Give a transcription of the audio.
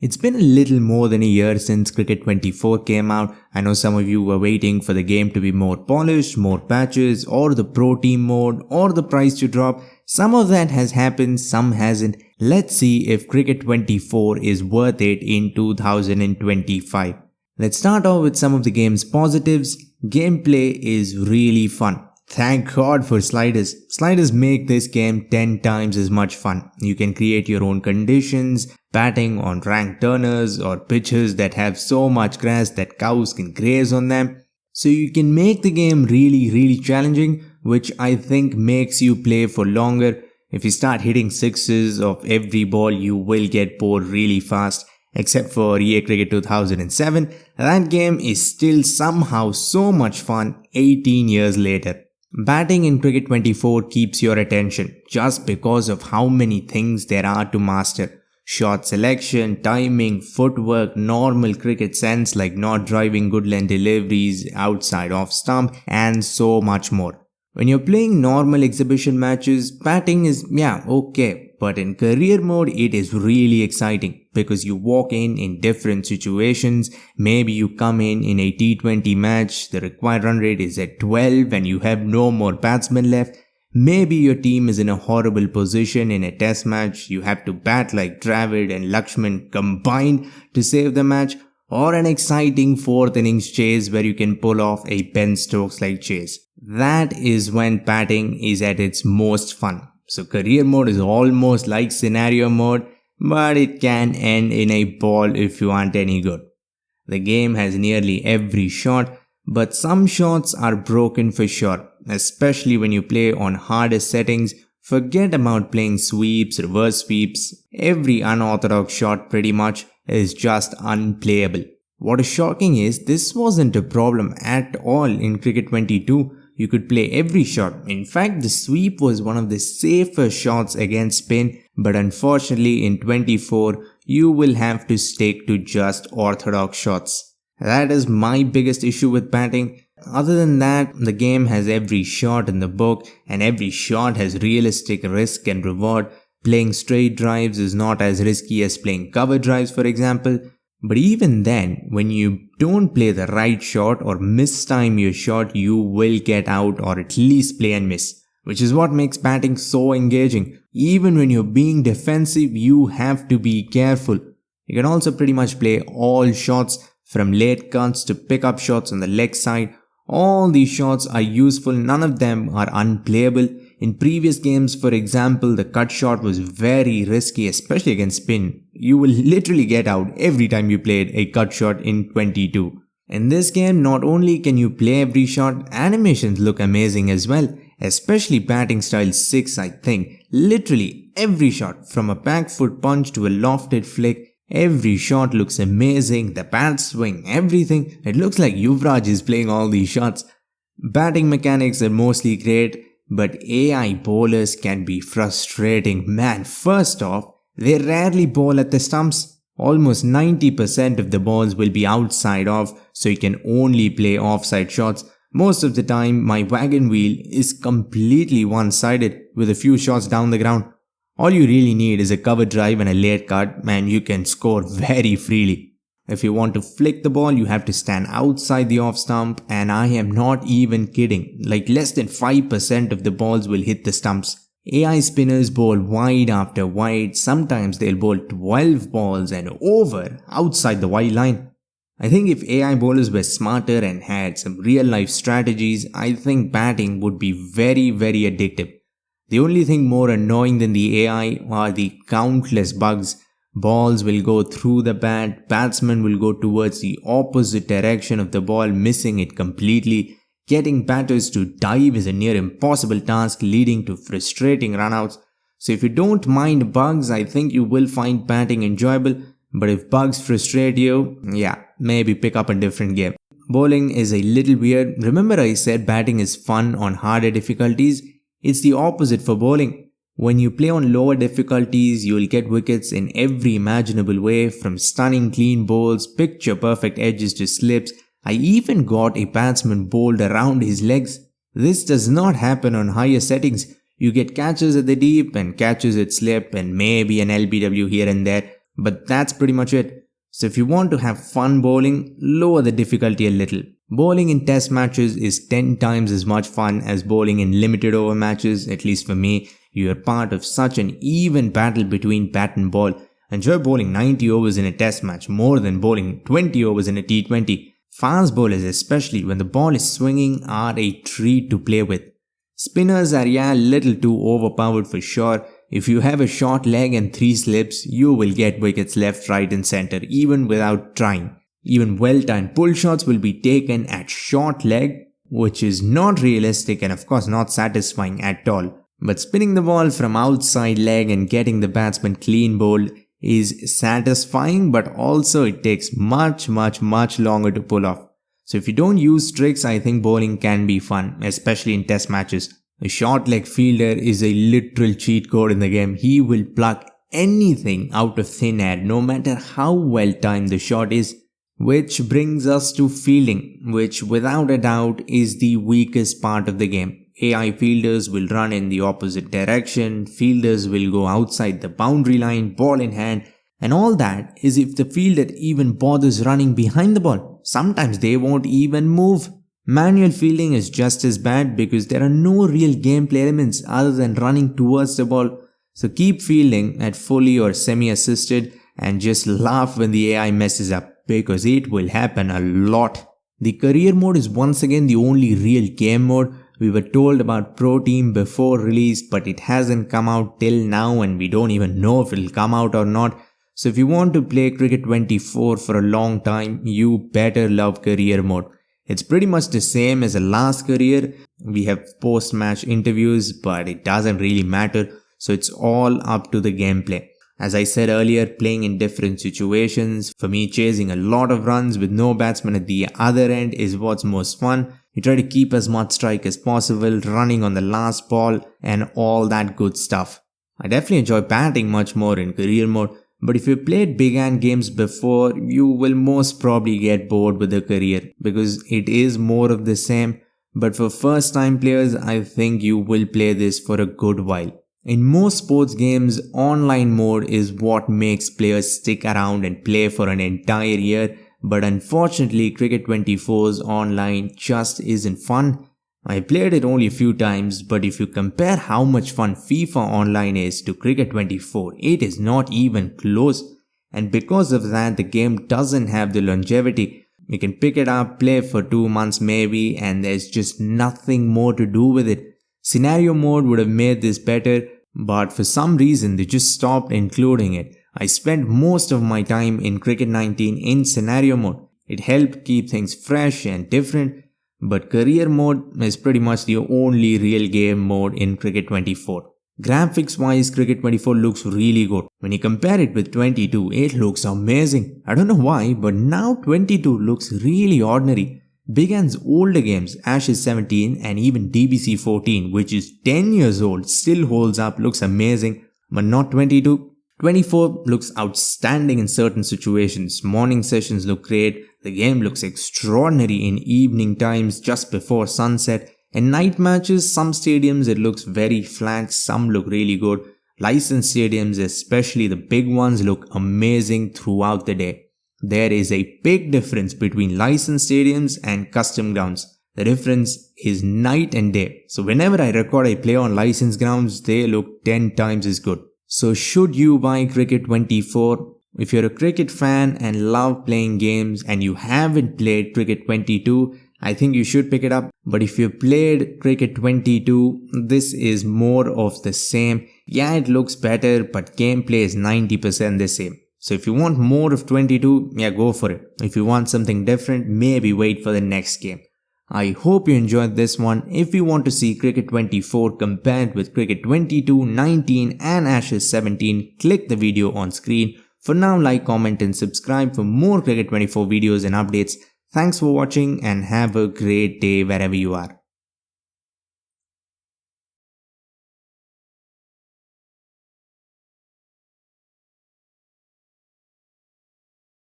It's been a little more than a year since Cricket 24 came out. I know some of you were waiting for the game to be more polished, more patches, or the pro team mode, or the price to drop. Some of that has happened, some hasn't. Let's see if Cricket 24 is worth it in 2025. Let's start off with some of the game's positives. Gameplay is really fun. Thank God for sliders. Sliders make this game 10 times as much fun. You can create your own conditions, batting on ranked turners or pitches that have so much grass that cows can graze on them. So you can make the game really challenging, which I think makes you play for longer. If you start hitting sixes of every ball, you will get bored really fast. Except for EA Cricket 2007, that game is still somehow so much fun 18 years later. Batting in Cricket 24 keeps your attention just because of how many things there are to master. Shot selection, timing, footwork, normal cricket sense like not driving good length deliveries, outside off stump, and so much more. When you're playing normal exhibition matches, batting is okay. But in career mode, it is really exciting because you walk in different situations. Maybe you come in a T20 match, the required run rate is at 12 and you have no more batsmen left. Maybe your team is in a horrible position in a test match. You have to bat like Dravid and Lakshman combined to save the match. Or an exciting fourth innings chase where you can pull off a Ben Stokes-like chase. That is when batting is at its most fun. So career mode is almost like scenario mode, but it can end in a ball if you aren't any good. The game has nearly every shot, but some shots are broken for sure, especially when you play on harder settings. Forget about playing sweeps, reverse sweeps. Every unorthodox shot pretty much is just unplayable. What is shocking is this wasn't a problem at all in Cricket 22. You could play every shot. In fact, the sweep was one of the safer shots against spin, but unfortunately in 24, you will have to stick to just orthodox shots. That is my biggest issue with batting. Other than that, the game has every shot in the book and every shot has realistic risk and reward. Playing straight drives is not as risky as playing cover drives, for example. But even then, when you don't play the right shot or mistime your shot, you will get out or at least play and miss. Which is what makes batting so engaging. Even when you're being defensive, you have to be careful. You can also pretty much play all shots from late cuts to pick-up shots on the leg side. All these shots are useful, none of them are unplayable. In previous games, for example, the cut shot was very risky, especially against spin. You will literally get out every time you played a cut shot in 22. In this game, not only can you play every shot, animations look amazing as well. Especially batting style 6, I think. Literally every shot, from a back foot punch to a lofted flick, every shot looks amazing. The bat swing, everything. It looks like Yuvraj is playing all these shots. Batting mechanics are mostly great. But AI bowlers can be frustrating. Man, first off, they rarely bowl at the stumps. Almost 90% of the balls will be outside off, so you can only play offside shots. Most of the time, my wagon wheel is completely one-sided with a few shots down the ground. All you really need is a cover drive and a late cut, and you can score very freely. If you want to flick the ball, you have to stand outside the off stump, and I am not even kidding, like less than 5% of the balls will hit the stumps. AI spinners bowl wide after wide, sometimes they'll bowl 12 balls and over outside the wide line. I think if AI bowlers were smarter and had some real life strategies, I think batting would be very addictive. The only thing more annoying than the AI are the countless bugs. Balls will go through the bat, batsmen will go towards the opposite direction of the ball, missing it completely. Getting batters to dive is a near impossible task, leading to frustrating runouts. So if you don't mind bugs, I think you will find batting enjoyable. But if bugs frustrate you, maybe pick up a different game. Bowling is a little weird. Remember I said batting is fun on harder difficulties? It's the opposite for bowling. When you play on lower difficulties, you'll get wickets in every imaginable way, from stunning clean bowls, picture perfect edges to slips. I even got a batsman bowled around his legs. This does not happen on higher settings. You get catches at the deep and catches at slip and maybe an LBW here and there. But that's pretty much it. So if you want to have fun bowling, lower the difficulty a little. Bowling in test matches is 10 times as much fun as bowling in limited over matches, at least for me. You are part of such an even battle between bat and ball. Enjoy bowling 90 overs in a test match more than bowling 20 overs in a T20. Fast bowlers, especially when the ball is swinging, are a treat to play with. Spinners are a little too overpowered for sure. If you have a short leg and 3 slips, you will get wickets left, right and center even without trying. Even well-timed pull shots will be taken at short leg, which is not realistic and of course not satisfying at all. But spinning the ball from outside leg and getting the batsman clean bowled is satisfying, but also it takes much longer to pull off. So if you don't use tricks, I think bowling can be fun, especially in test matches. A short leg fielder is a literal cheat code in the game. He will pluck anything out of thin air, no matter how well timed the shot is. Which brings us to fielding, which without a doubt is the weakest part of the game. AI fielders will run in the opposite direction, fielders will go outside the boundary line, ball in hand, and all that is if the fielder even bothers running behind the ball. Sometimes they won't even move. Manual fielding is just as bad because there are no real gameplay elements other than running towards the ball. So keep fielding at fully or semi-assisted and just laugh when the AI messes up, because it will happen a lot. The career mode is once again the only real game mode. We were told about Pro Team before release, but it hasn't come out till now and we don't even know if it'll come out or not. So if you want to play Cricket 24 for a long time, you better love career mode. It's pretty much the same as the last career. We have post-match interviews, but it doesn't really matter. So it's all up to the gameplay. As I said earlier, playing in different situations, for me chasing a lot of runs with no batsman at the other end is what's most fun. You try to keep as much strike as possible, running on the last ball and all that good stuff. I definitely enjoy batting much more in career mode, but if you played big hand games before, you will most probably get bored with the career because it is more of the same. But for first time players, I think you will play this for a good while. In most sports games, online mode is what makes players stick around and play for an entire year, but unfortunately Cricket 24's online just isn't fun. I played it only a few times, but if you compare how much fun FIFA Online is to Cricket 24, it is not even close. And because of that, the game doesn't have the longevity. You can pick it up, play for 2 months maybe, and there's just nothing more to do with it. Scenario mode would have made this better, but for some reason they just stopped including it. I spent most of my time in Cricket 19 in scenario mode. It helped keep things fresh and different, but career mode is pretty much the only real game mode in Cricket 24. Graphics wise, Cricket 24 looks really good. When you compare it with 22, it looks amazing. I don't know why, but now 22 looks really ordinary. Big Hand's older games, Ashes 17 and even DBC 14, which is 10 years old, still holds up, looks amazing, but not 22. 24 looks outstanding in certain situations. Morning sessions look great, the game looks extraordinary in evening times just before sunset. In night matches, some stadiums it looks very flat, some look really good. Licensed stadiums, especially the big ones, look amazing throughout the day. There is a big difference between licensed stadiums and custom grounds. The difference is night and day. So whenever I record a play on licensed grounds, they look 10 times as good. So should you buy Cricket 24? If you're a cricket fan and love playing games and you haven't played Cricket 22, I think you should pick it up. But if you played Cricket 22, this is more of the same. Yeah, it looks better, but gameplay is 90% the same. So if you want more of 22, yeah, go for it. If you want something different, maybe wait for the next game. I hope you enjoyed this one. If you want to see Cricket 24 compared with Cricket 22, 19 and Ashes 17, click the video on screen. For now, like, comment and subscribe for more Cricket 24 videos and updates. Thanks for watching and have a great day wherever you are.